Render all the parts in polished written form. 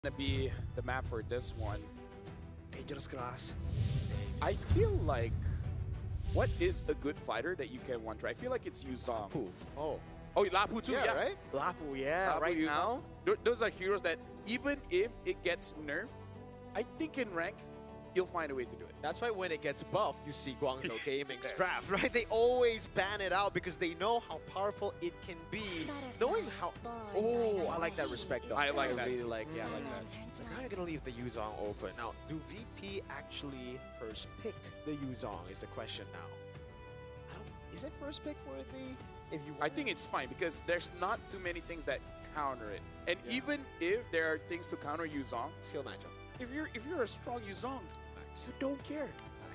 gonna be the map for this one. Dangerous grass. I feel like what is a good fighter that you can one try? I feel like it's Yuzong. Lapu. Oh. Oh, Lapu too, yeah. right? Lapu, yeah, Lapu, right Yuzong. now. Those are heroes that even if it gets nerfed, I think in rank, you'll find a way to do it. That's why when it gets buffed, you see Guangzhou Gaming's draft, right? They always ban it out because they know how powerful it can be. Knowing how... Oh, I like that respect though. I like that. Really like, yeah, I like that. So now you're going to leave the Yuzong open. Now, do VP actually first pick the Yuzong is the question now. Is it first pick worthy? If you I think it's fine because there's not too many things that counter it. And even if there are things to counter Yuzong, skill matchup. if you're a strong Yuzong, you don't care.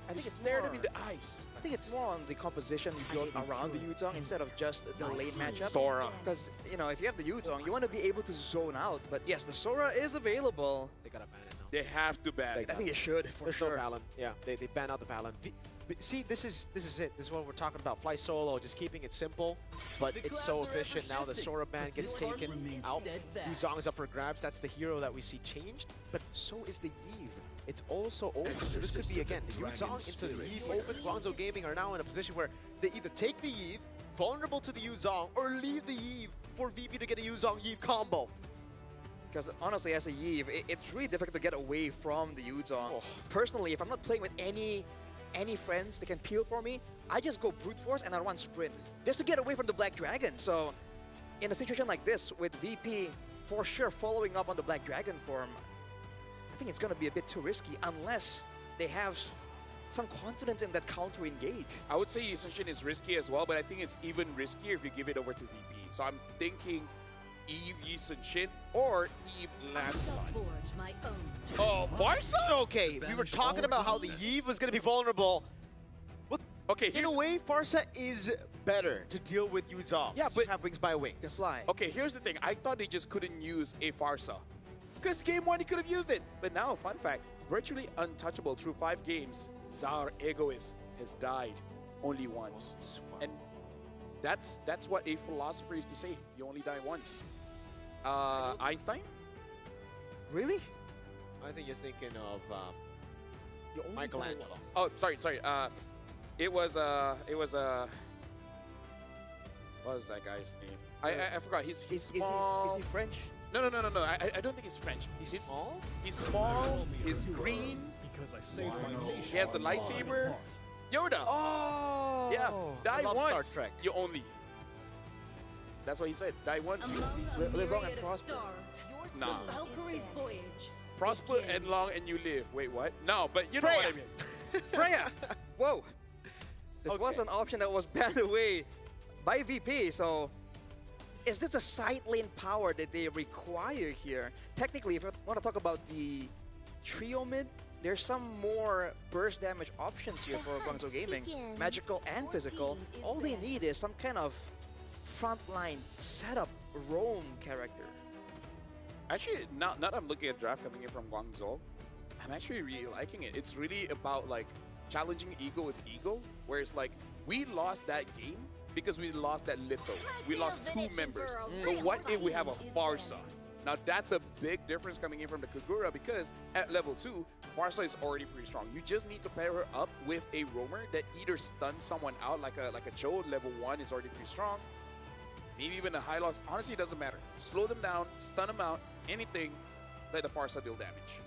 I think it's stare more, them in the eyes. I think it's more on the composition you build around the Yuzong instead of just the lane matchup. Sora. Because, you know, if you have the Yuzong, you want to be able to zone out. But yes, the Sora is available. They got to ban it now. They have to ban it. I think they should, for There's sure. no Valen. Yeah, they ban out the Valen. See, this is it. This is what we're talking about. Fly solo, just keeping it simple, but it's so efficient. Now the Sora ban gets taken out. Yuzong is up for grabs. That's the hero that we see changed, but so is the Eve. It's also open. So this could be, again, the Yuzong into the Eve open. Guangzhou Gaming are now in a position where they either take the Eve, vulnerable to the Yuzong, or leave the Eve for VP to get a Yuzong-Eve combo. Because honestly, as a Yve, it's really difficult to get away from the Yuzong. Oh. Personally, if I'm not playing with any friends that can peel for me, I just go brute force and I run sprint just to get away from the Black Dragon. So in a situation like this with VP for sure following up on the Black Dragon form, I think it's going to be a bit too risky unless they have some confidence in that counter engage. I would say Yusenshin is risky as well, but I think it's even riskier if you give it over to VP. So I'm thinking Eve Yusenshin or Eve Lancelot. Oh, Farsa? Okay, we were talking about how the Eve was going to be vulnerable. Well, Okay, in a way, Farsa is better to deal with Yuzong. Yeah, but- have wings by wings. The fly. Okay, here's the thing. I thought they just couldn't use a Farsa. Because game one, he could have used it. But now, fun fact, virtually untouchable through 5 games, Zar Egoist has died only once. And that's what a philosopher used to say. You only die once. Einstein? Really? I think you're thinking of You only Michelangelo. Oh, sorry. It was what was that guy's name? I forgot. He's small. Is he French? No. I don't think he's French. He's small? He's small. He's green. Because I saved my nation. He has a lightsaber. Yoda. Oh! Yeah. Die I love once. Star Trek. You only. That's what he said. Die once. You Live long and prosper. Nah. Valkyrie's voyage. prosper and long and you live. Wait, what? No, but you know what I mean. Freya! Whoa! This was an option that was banned away by VP, so is this a side lane power that they require here? Technically, if you want to talk about the trio mid, there's some more burst damage options here for Guangzhou Gaming. Magical and physical. All they need is some kind of frontline setup roam character. Actually, now that I'm looking at draft coming in from Guangzhou, I'm actually really liking it. It's really about like challenging ego with ego, where it's like we lost that game because we lost that little. We lost 2 members. But what if we have a Farsa? Now that's a big difference coming in from the Kagura because at level 2, Farsa is already pretty strong. You just need to pair her up with a roamer that either stuns someone out like a Joe. Level 1 is already pretty strong. Maybe even a high loss. Honestly, it doesn't matter. Slow them down, stun them out, anything, let the Farsa deal damage.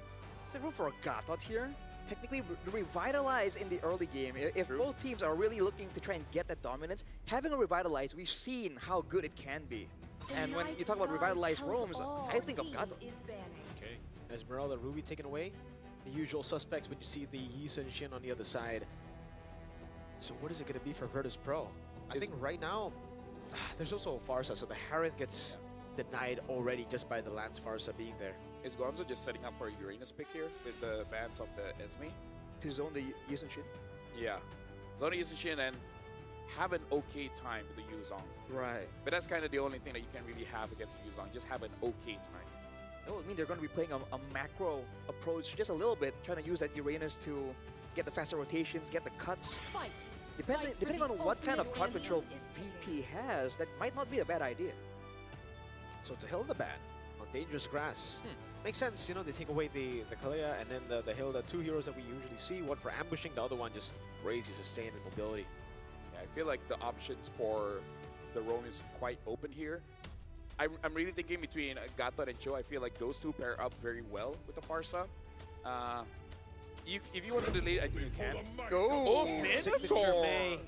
Is there room for a Gatot here? Technically, revitalize in the early game. If True. both teams are really looking to try and get that dominance, having a revitalize, we've seen how good it can be. And when you talk about revitalized roams, I think of Gatot. Okay. Esmeralda, Ruby taken away. The usual suspects when you see the Yi Sun Shin on the other side. So what is it going to be for Vituspro? I think right now, there's also a Farsa, so the Harith gets denied already just by the Lance Farsa being there. Is Gonzo just setting up for a Uranus pick here with the bans of the Esme? To zone the Yusun Shin. Yeah. Zona Yusenshin and have an okay time with the Yuzong. Right. But that's kind of the only thing that you can really have against the Yuzong. Just have an okay time. That would mean they're going to be playing a macro approach just a little bit, trying to use that Uranus to get the faster rotations, get the cuts. Fight. Depending on what kind of crowd ultimate control ransom is VP has, that might not be a bad idea. So to hell the ban on Dangerous Grass. makes sense. You know, they take away the Kalia and then the hill, the two heroes that we usually see. One for ambushing, the other one just crazy sustain and mobility. Yeah, I feel like the options for the Roan is quite open here. I'm really thinking between Gatot and Cho. I feel like those two pair up very well with the Farsa. If you want to delay, I think you can. Oh, Minotaur! May.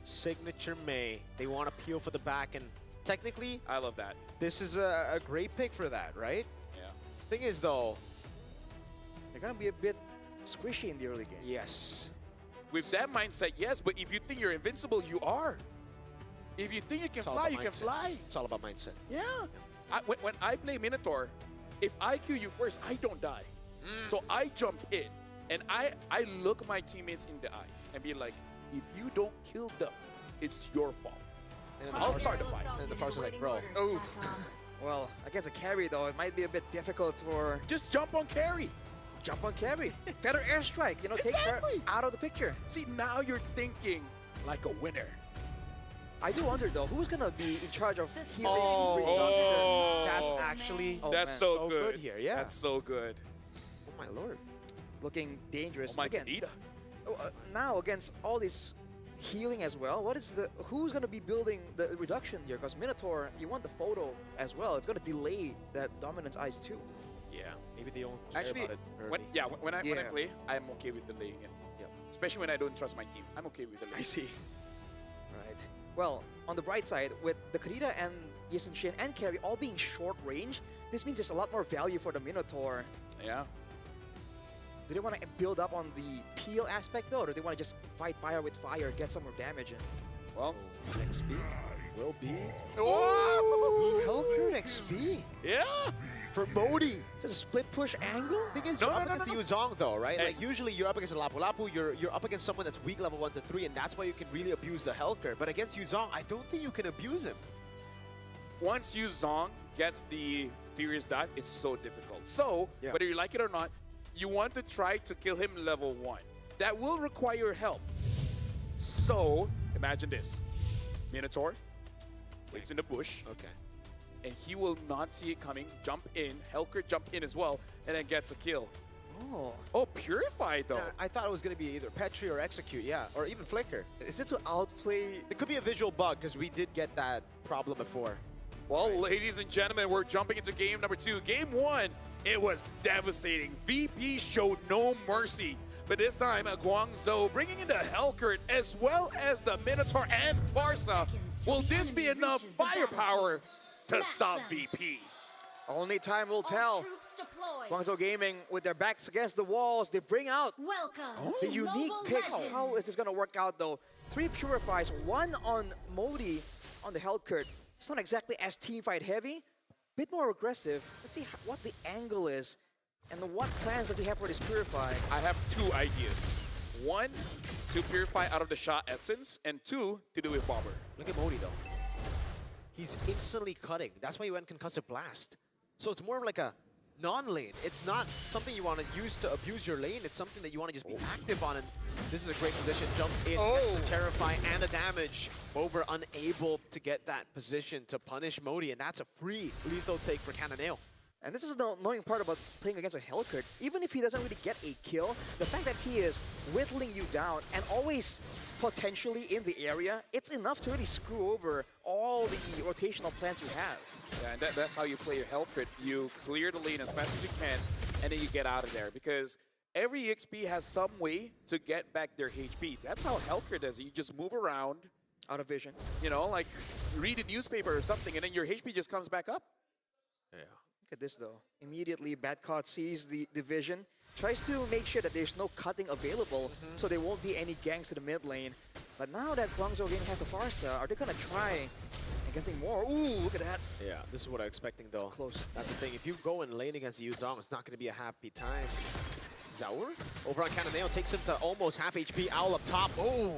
Signature May. They want to peel for the back, and technically, I love that. this is a great pick for that, right? Yeah. Thing is, though, They're gonna be a bit squishy in the early game. yes. With that mindset, yes, but if you think you're invincible, you are. If you think you can It's all fly, about you can mindset. fly. It's all about mindset. Yeah. When I play Minotaur, if I kill you first, I don't die. So I jump in, and I look my teammates in the eyes and be like, if you don't kill them, it's your fault. And I'll start the fight. And the Farsa's like, bro. Oh. Well, against a carry though, it might be a bit difficult for Just jump on carry. jump on carry. Better airstrike, you know, take her Exactly. out of the picture. See, now you're thinking like a winner. I do wonder though, who's gonna be in charge of healing? Oh. That's actually Oh, That's man. so so good. good here, yeah. That's so good. Oh my lord. Looking dangerous. Oh my Again, Anita. now against all this healing as well, who's gonna be building the reduction here? Because Minotaur, you want the photo as well. It's gonna delay that dominance ice too. Yeah, maybe they don't care Actually, about it early. when I Yeah. play, I'm okay with delaying it. Yep. Especially when I don't trust my team. I'm okay with delaying. I see. Right. Well, on the bright side, with the Karita and Yisun Shin and Carry all being short range, this means there's a lot more value for the Minotaur. Yeah. Do they want to build up on the peel aspect though, or do they want to just fight fire with fire, get some more damage in? Well. XP will be Oh! Hellcurt XP Yeah. for Modi. Is this a split push angle? Thing is, No, you're no, up no, against no, the Yuzong though, right? Hey. Like usually you're up against a Lapu Lapu, you're up against someone that's weak level 1 to 3, and that's why you can really abuse the Hellcurt. But against Yuzong, I don't think you can abuse him. Once Zong gets the Furious Dive, it's so difficult. So, Yeah. whether you like it or not, you want to try to kill him level 1. That will require help. So, imagine this. Minotaur waits in the bush, Okay. and he will not see it coming, jump in, Hellcurt jump in as well, and then gets a kill. Oh, Oh, Purify though. I thought it was going to be either Petri or Execute, yeah, or even Flicker. is it to outplay? It could be a visual bug because we did get that problem before. Well, ladies and gentlemen, we're jumping into game number 2. Game 1, it was devastating. VP showed no mercy. But this time, Guangzhou bringing in the Hellcurt as well as the Minotaur and Farsa. Will this be enough firepower to stop VP? Only time will tell. Guangzhou Gaming, with their backs against the walls, they bring out Welcome the to unique Mobile picks. Legends. How is this going to work out though? 3 Purifies, 1 on Modi on the Hellcurt. It's not exactly as teamfight heavy, bit more aggressive. Let's see what the angle is and what plans does he have for this Purify. I have 2 ideas. 1, to purify out of the shot essence, and 2, to do with Bomber. Look at Modi though. He's instantly cutting. That's why he went Concussive Blast. So it's more of like a non-lane. It's not something you want to use to abuse your lane. It's something that you want to just be active on. And this is a great position. Jumps in, gets the Terrify and the damage. Bober unable to get that position to punish Modi. And that's a free lethal take for Cannonale. And this is the annoying part about playing against a Hellcurt. Even if he doesn't really get a kill, the fact that he is whittling you down and always potentially in the area, it's enough to really screw over all the rotational plans you have. Yeah, and that's how you play your Hellcurt. You clear the lane as fast as you can, and then you get out of there. Because every EXP has some way to get back their HP. That's how Hellcurt does it. You just move around, Out of vision. you know, like read a newspaper or something, and then your HP just comes back up. Yeah. Look at this though. Immediately, Badcott sees the vision, tries to make sure that there's no cutting available, so there won't be any ganks to the mid lane. But now that Guangzhou Gaming has a Farsa, are they gonna try and getting more? Ooh, look at that. Yeah, this is what I'm expecting though. Close. That's the thing. If you go in lane against the Yuzong, it's not going to be a happy time. Zaur over on Cannonale takes him to almost half HP. Owl up top. Oh!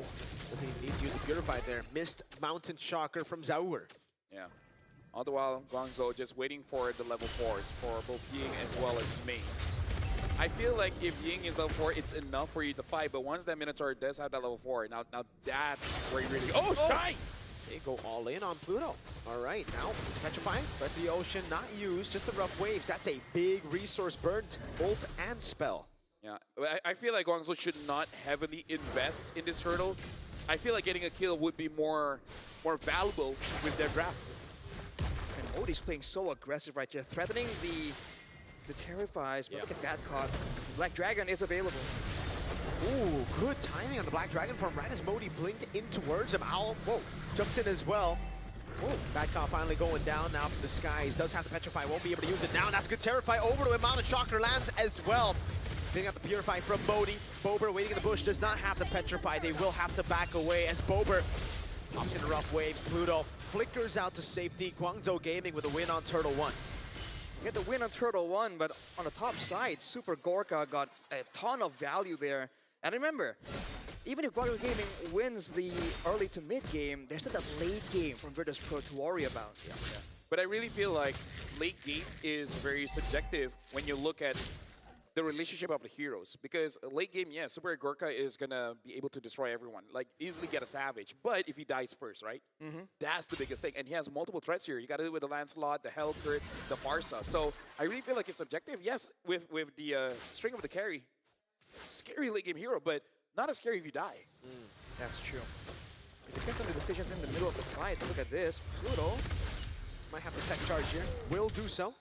Doesn't even need to use a Purify there. Missed Mountain Shocker from Zaur. Yeah. All the while, Guangzhou just waiting for the level 4s for both Ying as well as Mei. I feel like if Ying is level 4, it's enough for you to fight. But once that Minotaur does have that level 4, now that's where you really go. Oh, Shine! They go all in on Pluto. All right, now it's petrifying, but the Ocean not used, just a rough wave. That's a big resource burnt, Bolt and Spell. Yeah, I feel like Guangzhou should not heavily invest in this hurdle. I feel like getting a kill would be more valuable with their draft. And Modi's playing so aggressive right here, threatening the Terrifies. But look at that caught. Black Dragon is available. Ooh, good timing on the Black Dragon from right as Modi blinked in towards him. Owl, whoa, jumped in as well. Oh, Badcon finally going down now from the skies. Does have to petrify, won't be able to use it now. And that's good Terrify over to him. Mountain Shocker lands as well. Getting out the Purify from Modi. Bober waiting in the bush, does not have to petrify. They will have to back away as Bober pops into rough waves. Pluto flickers out to safety. Guangzhou Gaming with a win on Turtle 1. Get the win on Turtle 1, but on the top side, Super Gorka got a ton of value there. And remember, even if Guangzhou Gaming wins the early to mid game, there's still that late game from Vituspro to worry about. Yeah. But I really feel like late game is very subjective when you look at the relationship of the heroes. Because late game, yeah, Super Gorka is going to be able to destroy everyone, like easily get a Savage. But if he dies first, right? That's the biggest thing. And he has multiple threats here. You got to do it with the Lancelot, the Hellcurt, the Barca. So I really feel like it's subjective. Yes, with the string of the carry. Scary late game hero, but not as scary if you die. That's true. It depends on the decisions in the middle of the fight. Look at this. Pluto Might have the tech charge here. Will do so. All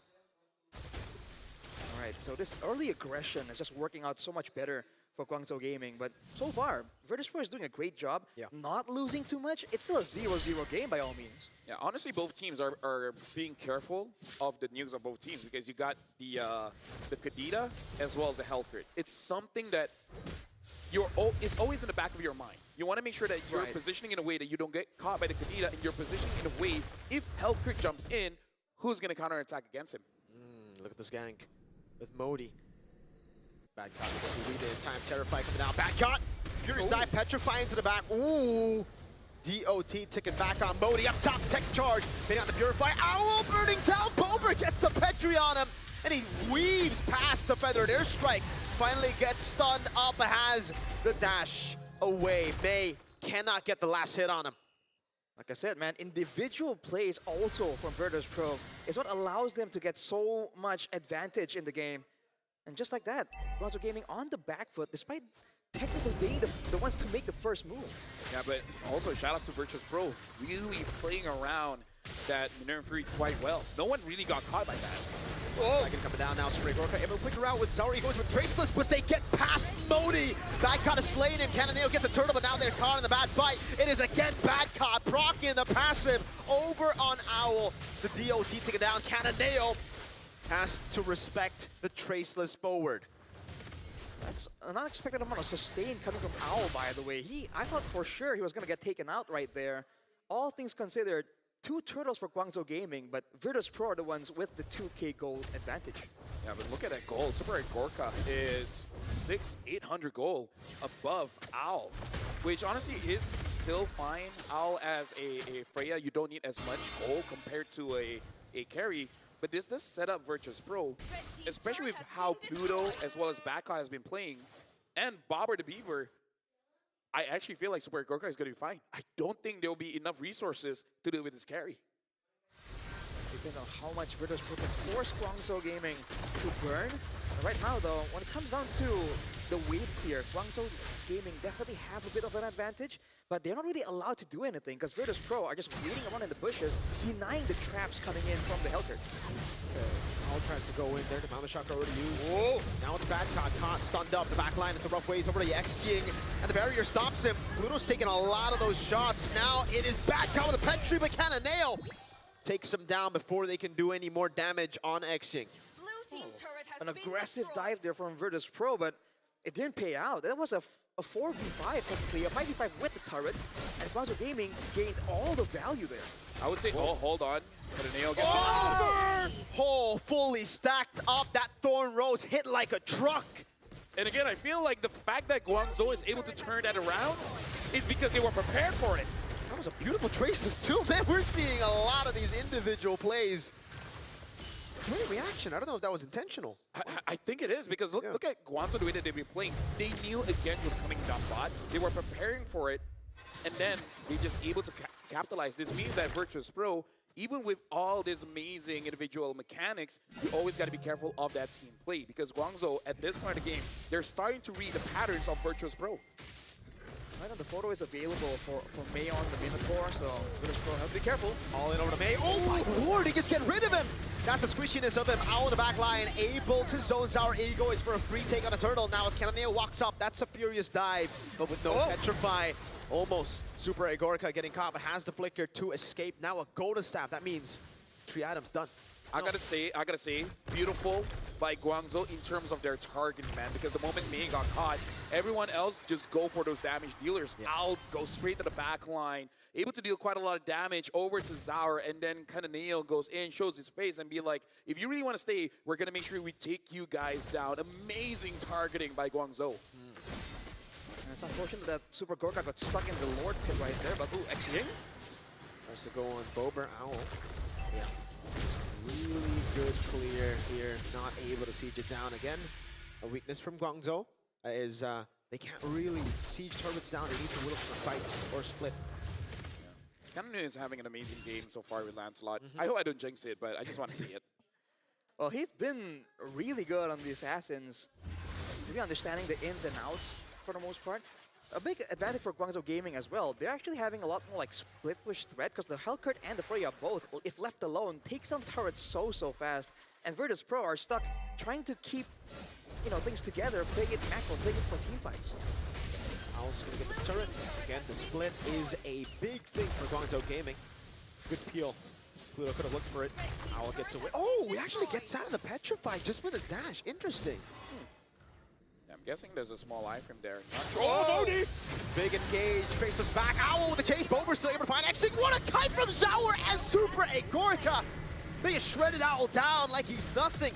right, so this early aggression is just working out so much better for Guangzhou Gaming. But so far, Vituspro is doing a great job. Yeah. Not losing too much. It's still a 0-0 game by all means. Yeah, honestly, both teams are being careful of the nukes of both teams because you got the Kadita as well as the Hellcurt. It's something that it's always in the back of your mind. You want to make sure that you're positioning in a way that you don't get caught by the Kadita, and you're positioning in a way, if Hellcurt jumps in, who's going to counterattack against him? Look at this gank with Modi. Badcon doesn't read it in time. Terrify coming down. Badcon! Furious Dive, Petrify into the back. Ooh! DOT ticking back on Modi. Up top, tech charge. Hitting on the Purify. Owl burning down. Bober gets the Petri on him. And he weaves past the Feathered Airstrike. Finally gets stunned up. Has the dash away. May cannot get the last hit on him. Like I said, man, individual plays also from Vituspro is what allows them to get so much advantage in the game. And just like that, Guangzhou Gaming on the back foot, despite technically being the ones to make the first move. Yeah, but also shout-outs to Vituspro, really playing around that Minerva Fury quite well. No one really got caught by that. Oh! Dragon coming down now, Super Gorka able to flicker out with Zari. He goes with Traceless, but they get past Modi. Badcon is slain him. Cannonale gets a turtle, but now they're caught in the bad fight. It is again Badcon proccing the passive over on Owl. The DOT taking down. Cannonale has to respect the Traceless forward. That's an unexpected amount of sustain coming from Owl, by the way. I thought for sure he was going to get taken out right there. All things considered, 2 turtles for Guangzhou Gaming, but Vituspro are the ones with the 2k gold advantage. Yeah, but look at that gold. Super Gorka is 800 gold above Owl, which honestly is still fine. Owl as a Freya, you don't need as much gold compared to a carry. But this set up Vituspro, especially with how Pluto as well as Badcon has been playing, and Bobber the Beaver, I actually feel like Super Gorka is going to be fine. I don't think there will be enough resources to deal with this carry. Depends on how much Vituspro can force Guangzhou Gaming to burn. And right now, though, when it comes down to the wave clear, Guangzhou Gaming definitely have a bit of an advantage, but they're not really allowed to do anything because Vituspro are just waiting around in the bushes, denying the traps coming in from the Hellcurt. Owl tries to go in there. The Mountain Shock already used. Whoa! Now it's Badcon caught, stunned up. The back line, it's a rough ways over to X-Ying, and the barrier stops him. Pluto's taking a lot of those shots. Now it is Badcon with a Petri, but Cannonale takes him down before they can do any more damage on X-Ying. An aggressive dive there from Vituspro, but it didn't pay out. That was a 4v5 technically, a 5v5 with the turret, and Guangzhou Gaming gained all the value there. I would say, hold on. Nail Hole fully stacked up. That Thorn Rose hit like a truck. And again, I feel like the fact that Guangzhou is able to turn that around is because they were prepared for it. That was a beautiful traces too, man. We're seeing a lot of these individual plays. Great reaction. I don't know if that was intentional. I think it is, because look at Guangzhou, the way that they've been playing. They knew a gank was coming down bot. They were preparing for it. And then they just able to capitalize. This means that Vituspro, even with all these amazing individual mechanics, you always got to be careful of that team play, because Guangzhou, at this point of the game, they're starting to read the patterns of Vituspro. Right now, the photo is available for May on the Minotaur, so Vituspro have to be careful. All in over to May. Oh my lord, he just get rid of him! That's the squishiness of him. Owl in the back line, able to zone Sour. Ego is for a free take on a turtle. Now as Cananeo walks up, that's a furious dive, but with no petrify. Almost Super Agorica getting caught, but has the flicker to escape. Now a golden staff. That means 3 items done. I gotta say, beautiful by Guangzhou in terms of their targeting, man. Because the moment Mei got caught, everyone else just go for those damage dealers. Out, go straight to the back line, able to deal quite a lot of damage over to Zaur, and then Cananeo goes in, shows his face, and be like, if you really want to stay, we're gonna make sure we take you guys down. Amazing targeting by Guangzhou. And it's unfortunate that Super Gorka got stuck in the Lord pit right there, but ooh, X-Ying Tries to go on Bober. Owl. Yeah. Really good clear here. Not able to siege it down again. A weakness from Guangzhou is they can't really siege turrets down. They need to whittle for fights or split. Cananeo is having an amazing game so far with Lancelot. I hope I don't jinx it, but I just want to see it. Well, he's been really good on the Assassins. Maybe understanding the ins and outs for the most part. A big advantage for Guangzhou Gaming as well. They're actually having a lot more like split push threat, because the Wildcard and the Freya both, if left alone, take some turrets so fast. And Vituspro are stuck trying to keep, you know, things together, playing it macro, playing it for team fights. Owl's gonna get this turret. Again, the split is a big thing for Guangzhou Gaming. Good peel. Pluto could have looked for it. Owl gets away. Oh, he actually gets out of the Petrify just with a dash. Interesting. I'm guessing there's a small iframe there. Not sure. Oh, Modi! Big engage, Traceless back. Owl with the chase. Bober still able to find X-Ing. What a kite from Zaur and Super Agorica. They just shredded Owl down like he's nothing.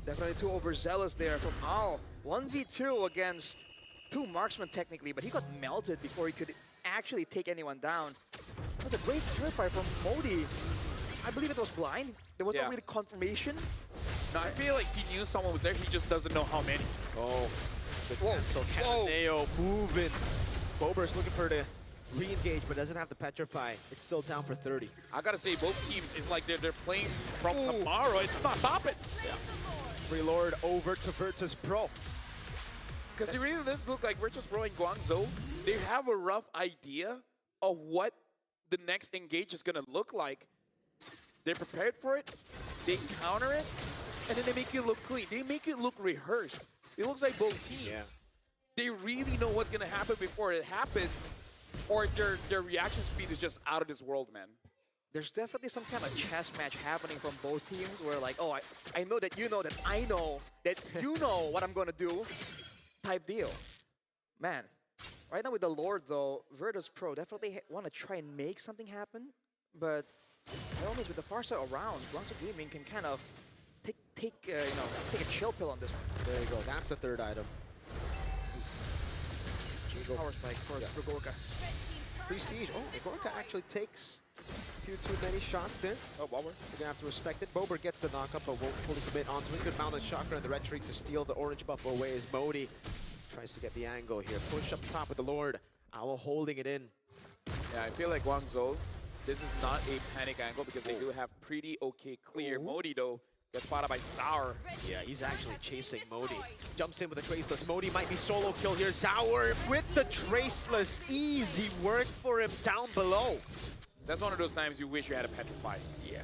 Definitely too overzealous there from Owl. 1v2 against 2 marksmen technically, but he got melted before he could actually take anyone down. That was a great purify from Modi. I believe it was blind. There was no really confirmation. No, I feel like he knew someone was there. He just doesn't know how many. Oh, the cancel. Cananeo moving. Bober's looking for the re-engage, but doesn't have the Petrify. It's still down for 30. I gotta say, both teams is like they're playing from tomorrow. It's not stopping. Yeah. Free Lord over to Vituspro. Because it really does look like Vituspro and Guangzhou, they have a rough idea of what the next engage is gonna look like. They're prepared for it, they counter it, and then they make it look clean. They make it look rehearsed. It looks like both teams, they really know what's gonna happen before it happens, or their reaction speed is just out of this world, man. There's definitely some kind of chess match happening from both teams where like, oh, I know that you know that I know that you know what I'm gonna do type deal. Man, right now with the Lord though, Vituspro definitely want to try and make something happen, but by all means, with the Farsa around, Guangzhou Gaming can kind of take a chill pill on this one. There you go. That's the 3rd item. Huge power spike for Gorka. Pre-siege. Oh, Agorica actually takes a few too many shots there. Oh, Bober. You're gonna have to respect it. Bober gets the knockup, but won't fully commit onto it. Good mounted chakra and the red tree to steal the orange buff away as Modi tries to get the angle here. Push up top with the Lord. Owl holding it in. Yeah, I feel like Guangzhou, this is not a panic angle because they do have pretty okay clear. Modi, though, gets spotted by Zaur. Yeah, he's actually chasing Modi. Jumps in with the Traceless. Modi might be solo kill here. Zaur with the Traceless. Easy work for him down below. That's one of those times you wish you had a Petrify. Yeah.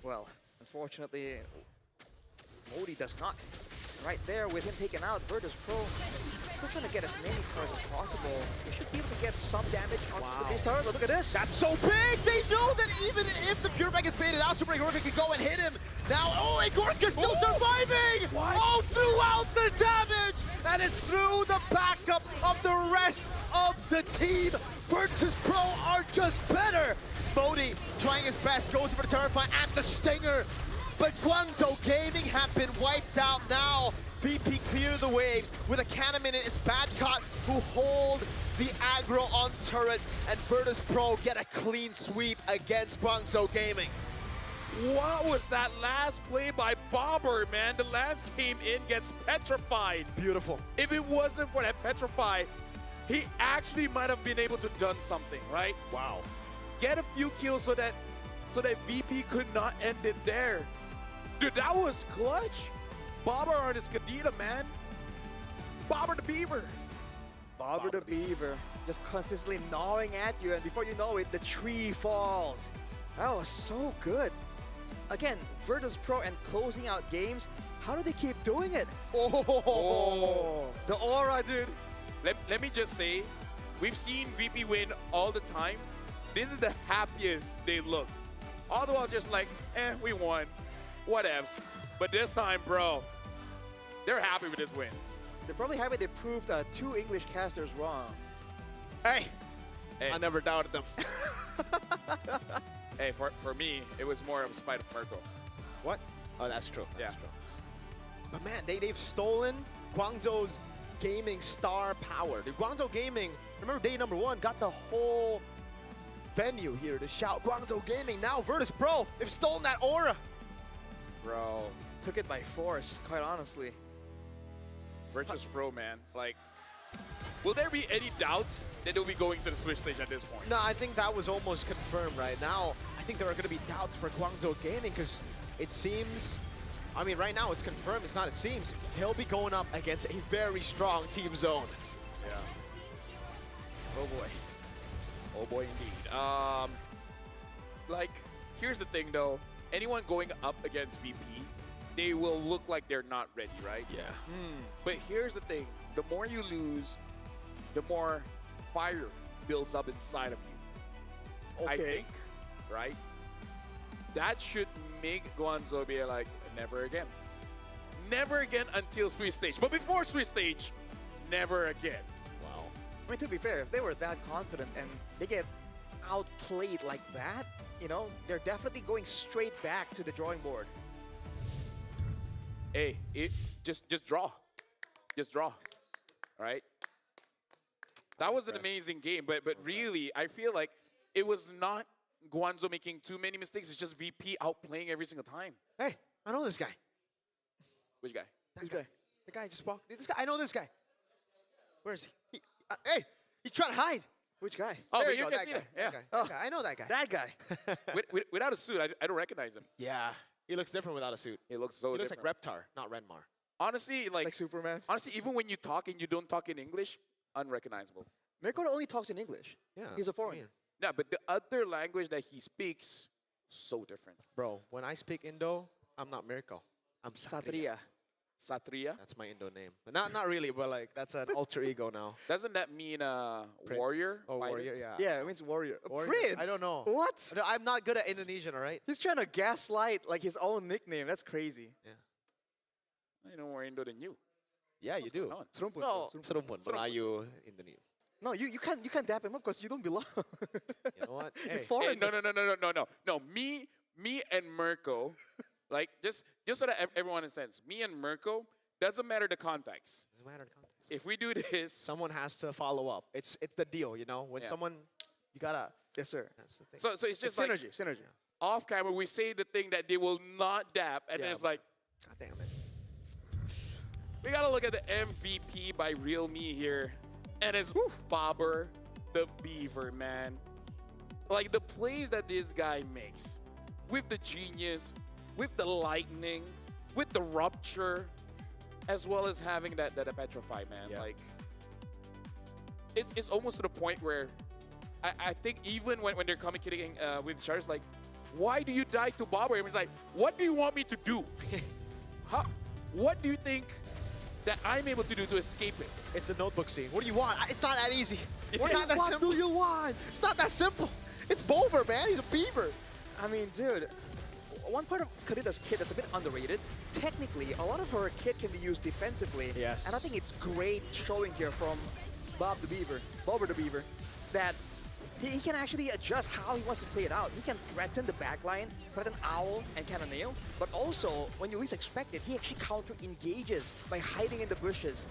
Well, unfortunately, Modi does not. Right there with him taken out, Vituspro still trying to get as many cards as possible. They should be able to get some damage on this turret. Look at this. That's so big! They know that even if the Purify gets baited out, Super Agorica can go and hit him. Now, Agorica's still surviving! All throughout the damage! And it's through the backup of the rest of the team. Vituspro are just better. Modi trying his best, goes for the Terrify and the Stinger. But Guangzhou Gaming have been wiped out now. VP clear the waves with a cannon in it. It's Badcott who hold the aggro on turret, and Vituspro get a clean sweep against Guangzhou Gaming. What was that last play by Bober, man? The lance came in, gets petrified. Beautiful. If it wasn't for that petrify, he actually might have been able to done something, right? Wow. Get a few kills so that VP could not end it there. Dude, that was clutch. Bobber on his Kadita, man. Bobber the Beaver. Bobber the Beaver just consistently gnawing at you, and before you know it, the tree falls. That was so good. Again, Vituspro and closing out games. How do they keep doing it? Oh. The aura, dude. Let me just say, we've seen VP win all the time. This is the happiest they look. All the while just like, we won. Whatevs. But this time, bro, they're happy with this win. They're probably happy they proved 2 English casters wrong. Hey. I never doubted them. Hey, for me, it was more of a spite of Mirko. What? Oh, that's true. Yeah. That's true. But man, they've stolen Guangzhou's gaming star power. The Guangzhou Gaming, remember day number 1, got the whole venue here to shout Guangzhou Gaming. Now Vituspro, they've stolen that aura. Bro. Took it by force, quite honestly. Vituspro, man. Like, will there be any doubts that they'll be going to the Swiss stage at this point? No, I think that was almost confirmed right now. I think there are going to be doubts for Guangzhou Gaming because it seems, I mean, right now it's confirmed. It's not, it seems. He'll be going up against a very strong Team Zone. Yeah. Oh boy. Oh boy, indeed. Like, here's the thing though. Anyone going up against VP, they will look like they're not ready, right? Yeah. But here's the thing. The more you lose, the more fire builds up inside of you. I think, right? That should make Guangzhou be like, never again. Never again until Swiss stage. But before Swiss stage, never again. Wow. I mean, to be fair, if they were that confident and they get outplayed like that, you know, they're definitely going straight back to the drawing board. Hey, just draw. Just draw. Right? That was an amazing game, but really, I feel like it was not Guangzhou making too many mistakes. It's just VP outplaying every single time. Hey, I know this guy. Which guy? Which guy? The guy just walked. This guy, I know this guy. Where is he? Hey, he's trying to hide. Which guy? Oh, There but you you go, can see that it. guy. Yeah. That guy. Oh. That guy. I know that guy. That guy. Without a suit, I don't recognize him. Yeah. He looks different without a suit. He looks so He looks different. like Reptar, not Renmar. Honestly, Like Superman. honestly, even when you talk and you don't talk in English, unrecognizable. Mirko only talks in English. Yeah. He's a foreigner. Yeah, but the other language that he speaks, so different. Bro, when I speak Indo, I'm not Mirko. I'm Satria. Satria. Satria? That's my Indo name. But not really, but like that's an alter ego now. Doesn't that mean Prince. warrior? Oh, Fighter? warrior, yeah. Yeah, it means warrior. Warrior. Prince? I don't know. What? No, I'm not good at Indonesian, all right? He's trying to gaslight like his own nickname. That's crazy. I know more Indo than you. Yeah, you do. Going on? Serumpun. No, Serumpun. Serumpun, but are you Indonesian? No, you can't dap him up because you don't belong. You know what? You're Hey, foreign. No. Me and Mirko, like just so that everyone understands, me and Mirko, doesn't matter the context. doesn't matter the context. If we do this, Someone has to follow up. It's the deal, you know? When Yeah. someone, you gotta, Yes, sir. that's the thing. so it's It's just like synergy. Synergy. off camera, we say the thing that they will not dap, and then Yeah, it's like, God damn it. we gotta look at the MVP by Real Me here, and it's Bobber the Beaver, man. Like the plays that this guy makes, with the genius, with the lightning, with the rupture, as well as having that petrify, man. Yeah. Like it's almost to the point where I think even when they're communicating with each other, it's like, why do you die to Bobber? And it's like, what do you want me to do? What do you think that I'm able to do to escape it? It's the notebook scene. What do you want? It's not that easy. It's What not that What simple. do you want? It's not that simple. It's Bulber, man. He's a beaver. I mean, dude, one part of Kadita's kit that's a bit underrated. Technically, a lot of her kit can be used defensively. Yes. And I think it's great showing here from Bobber the Beaver, that he can actually adjust how he wants to play it out. He can threaten the backline, threaten Owl and Cannonale, but also, when you least expect it, he actually counter-engages by hiding in the bushes.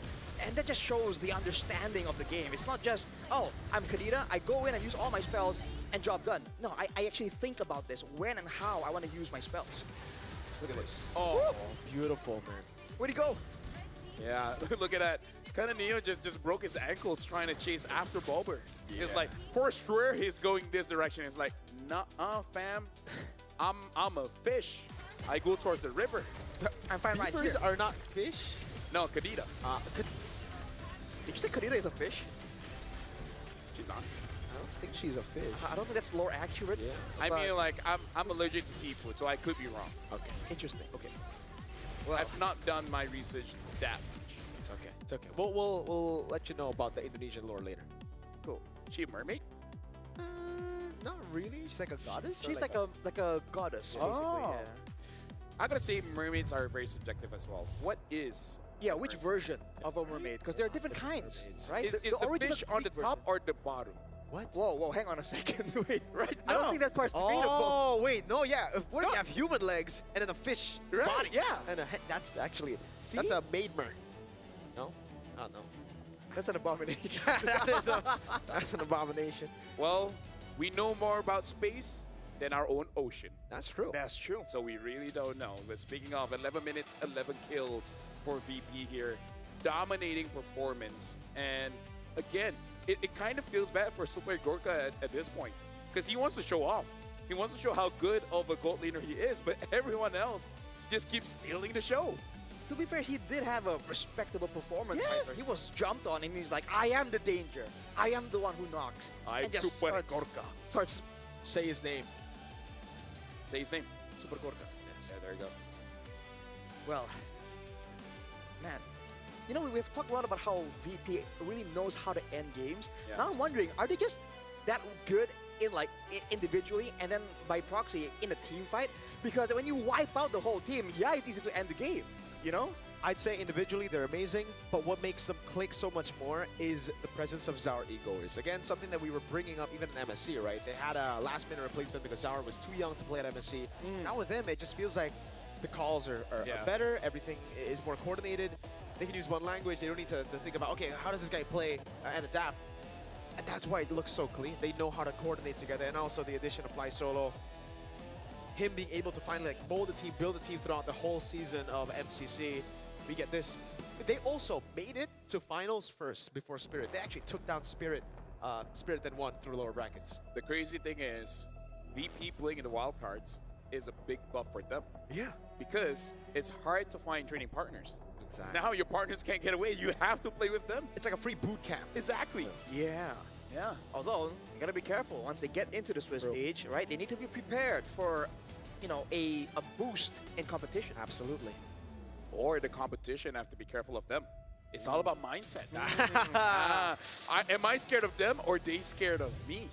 And that just shows the understanding of the game. It's not just, oh, I'm Kadita, I go in and use all my spells, and job done. No, I actually think about this, when and how I want to use my spells. Look at this. Oh, Beautiful, man. Where'd he go? Yeah, look at that. Kind of Neo just broke his ankles trying to chase after Bulber. It's like, for sure he's going this direction. It's like, nah, fam. I'm a fish. I go towards the river. I'm fine right Beavers here. are not fish. No, Kadita. Did you say Kadita is a fish? She's not. I don't think she's a fish. I don't think that's lore accurate. Yeah. I but- mean, like, I'm allergic to seafood, so I could be wrong. Okay. Interesting. Okay. Well, I've not done my research that much. It's okay. It's okay. We'll let you know about the Indonesian lore later. cool. She a mermaid? Not really. She's like a goddess. or She's like a goddess, basically. Oh. Yeah. I gotta say, mermaids are very subjective as well. What is? Yeah, which version of a mermaid? Because there are different kinds, mermaids. right? Is the original fish on the Greek top version. or the bottom? What? Whoa, hang on a second. Wait, Right I don't now. think that part's debatable. Oh wait, no, yeah. What if you have human legs and then a fish Right, body? yeah. And that's actually See? that's a maid mer. No, I don't know. That's an abomination. That's an abomination. Well, we know more about space than our own ocean. That's true. That's true. So we really don't know. But speaking of 11 minutes, 11 kills for VP here. Dominating performance. And again, it kind of feels bad for Super Gorka at this point. Because he wants to show off. He wants to show how good of a gold laner he is. But everyone else just keeps stealing the show. To be fair, he did have a respectable performance. Yes. Right? He was jumped on and he's like, I am the danger. I am the one who knocks. I'm and just Super starts, Gorka. starts Say his name. Say his name. Super Gorka. Yeah, there you go. Well, man, you know, we've talked a lot about how VP really knows how to end games. Yeah. Now I'm wondering, are they just that good in like individually and then by proxy in a team fight? Because when you wipe out the whole team, yeah, it's easy to end the game, you know? I'd say individually they're amazing, but what makes them click so much more is the presence of Zaur Egoers. Again, something that we were bringing up even in MSC, right? They had a last-minute replacement because Zaur was too young to play at MSC. Now with them, it just feels like the calls are Yeah. better, everything is more coordinated. They can use one language, they don't need to think about, okay, how does this guy play and adapt? And that's why it looks so clean. They know how to coordinate together, and also the addition of Fly Solo, him being able to finally like mold the team, build the team throughout the whole season of MCC. We get this. They also made it to finals first before Spirit. They actually took down Spirit. Spirit then won through lower brackets. The crazy thing is, VP playing in the wildcards is a big buff for them. Yeah. Because it's hard to find training partners. Exactly. Now your partners can't get away. You have to play with them. It's like a free boot camp. Exactly. Yeah. Yeah. Although, you gotta be careful. Once they get into the Swiss True. stage, right, they need to be prepared for, you know, a boost in competition. Absolutely. Or the competition have to be careful of them. It's all about mindset. Am I scared of them or they scared of me?